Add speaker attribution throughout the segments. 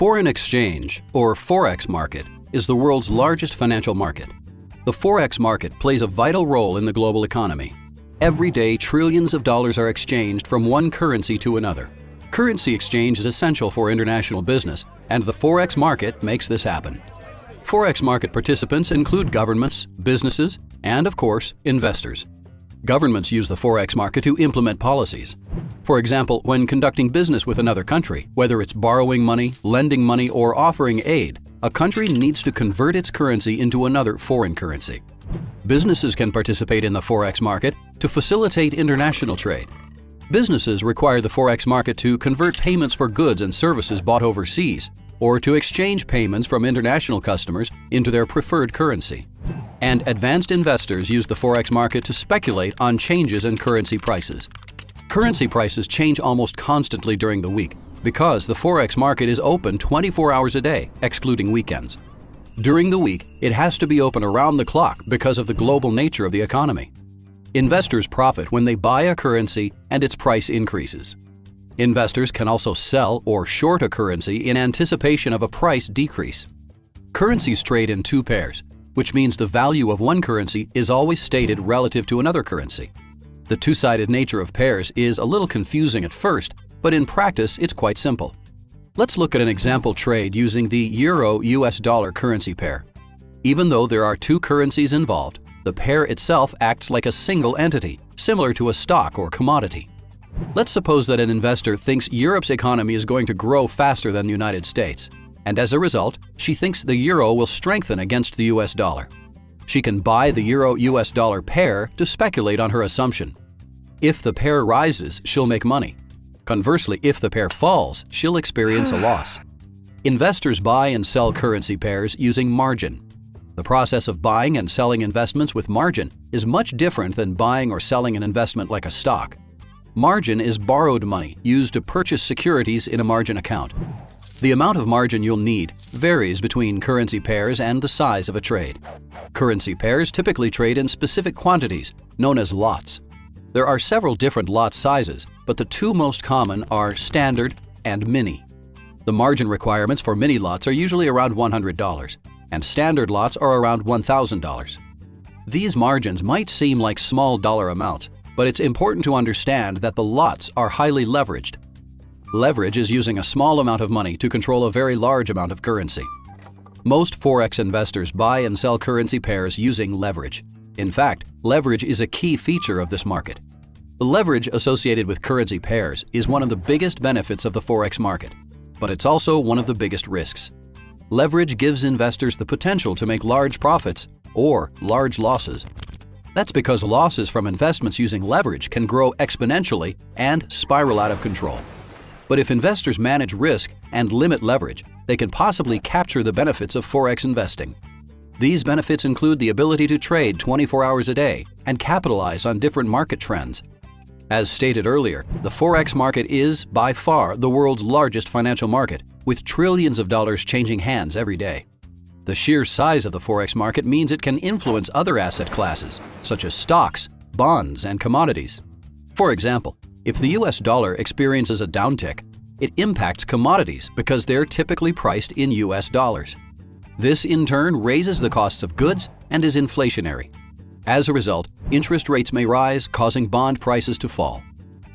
Speaker 1: Foreign exchange, or Forex market, is the world's largest financial market. The Forex market plays a vital role in the global economy. Every day, trillions of dollars are exchanged from one currency to another. Currency exchange is essential for international business, and the Forex market makes this happen. Forex market participants include governments, businesses, and, of course, investors. Governments use the Forex market to implement policies. For example, when conducting business with another country, whether it's borrowing money, lending money, or offering aid, a country needs to convert its currency into another foreign currency. Businesses can participate in the Forex market to facilitate international trade. Businesses require the Forex market to convert payments for goods and services bought overseas, or to exchange payments from international customers into their preferred currency. And advanced investors use the Forex market to speculate on changes in currency prices. Currency prices change almost constantly during the week because the Forex market is open 24 hours a day, excluding weekends. During the week, it has to be open around the clock because of the global nature of the economy. Investors profit when they buy a currency and its price increases. Investors can also sell or short a currency in anticipation of a price decrease. Currencies trade in two pairs, which means the value of one currency is always stated relative to another currency. The two-sided nature of pairs is a little confusing at first, but in practice it's quite simple. Let's look at an example trade using the Euro-US dollar currency pair. Even though there are two currencies involved, the pair itself acts like a single entity, similar to a stock or commodity. Let's suppose that an investor thinks Europe's economy is going to grow faster than the United States, and as a result, she thinks the euro will strengthen against the US dollar. She can buy the Euro-US dollar pair to speculate on her assumption. If the pair rises, she'll make money. Conversely, if the pair falls, she'll experience a loss. Investors buy and sell currency pairs using margin. The process of buying and selling investments with margin is much different than buying or selling an investment like a stock. Margin is borrowed money used to purchase securities in a margin account. The amount of margin you'll need varies between currency pairs and the size of a trade. Currency pairs typically trade in specific quantities, known as lots. There are several different lot sizes, but the two most common are standard and mini. The margin requirements for mini lots are usually around $100, and standard lots are around $1,000. These margins might seem like small dollar amounts, but it's important to understand that the lots are highly leveraged. Leverage is using a small amount of money to control a very large amount of currency. Most Forex investors buy and sell currency pairs using leverage. In fact, leverage is a key feature of this market. The leverage associated with currency pairs is one of the biggest benefits of the Forex market, but it's also one of the biggest risks. Leverage gives investors the potential to make large profits or large losses. That's because losses from investments using leverage can grow exponentially and spiral out of control. But if investors manage risk and limit leverage, they can possibly capture the benefits of Forex investing. These benefits include the ability to trade 24 hours a day and capitalize on different market trends. As stated earlier, the Forex market is, by far, the world's largest financial market, with trillions of dollars changing hands every day. The sheer size of the Forex market means it can influence other asset classes, such as stocks, bonds, and commodities. For example, if the US dollar experiences a downtick, it impacts commodities because they're typically priced in US dollars. This in turn raises the costs of goods and is inflationary. As a result, interest rates may rise, causing bond prices to fall.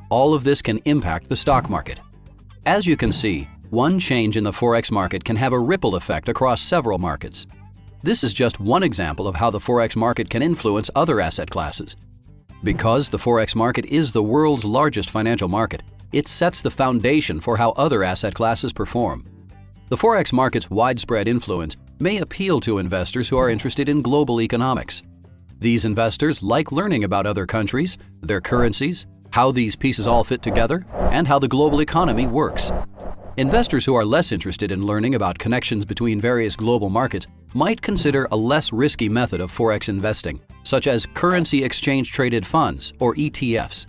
Speaker 1: All of this can impact the stock market. As you can see, one change in the Forex market can have a ripple effect across several markets. This is just one example of how the Forex market can influence other asset classes. Because the Forex market is the world's largest financial market, it sets the foundation for how other asset classes perform. The Forex market's widespread influence may appeal to investors who are interested in global economics. These investors like learning about other countries, their currencies, how these pieces all fit together, and how the global economy works. Investors who are less interested in learning about connections between various global markets might consider a less risky method of Forex investing, such as currency exchange traded funds or ETFs.